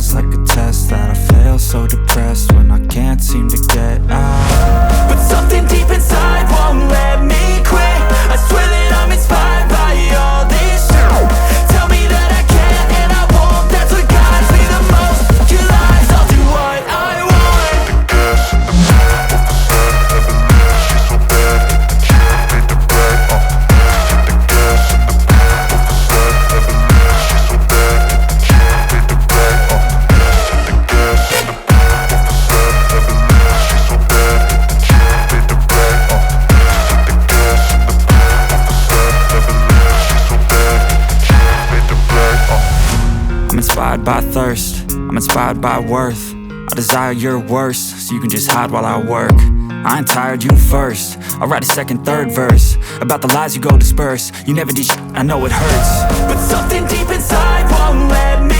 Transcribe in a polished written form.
feels like a test that I fail, so depressed when I can't seem to get out. But something deep inside won't let me quit. I swear that I'm inspired by all this shit. Tell me that I can't and I won't. That's what guides me the most. Your lies, I'll do what I want. Gas in the middle of the sun, never leave. She's so bad, can't beat the brag. The gas in the middle of the sun, never leave. She's so bad, can't beat the brag. The gas in the middle of the sun, never leave. She's so bad, can't beat the brag. The gas in the middle of the sun, never leave. She's so bad, can't beat the brag. I'm inspired by thirst, I'm inspired by worth. I desire your worst, so you can just hide while I work. I ain't tired, you first. I'll write a second, third verse about the lies you go disperse. You never did shit, I know it hurts. But something deep inside won't let me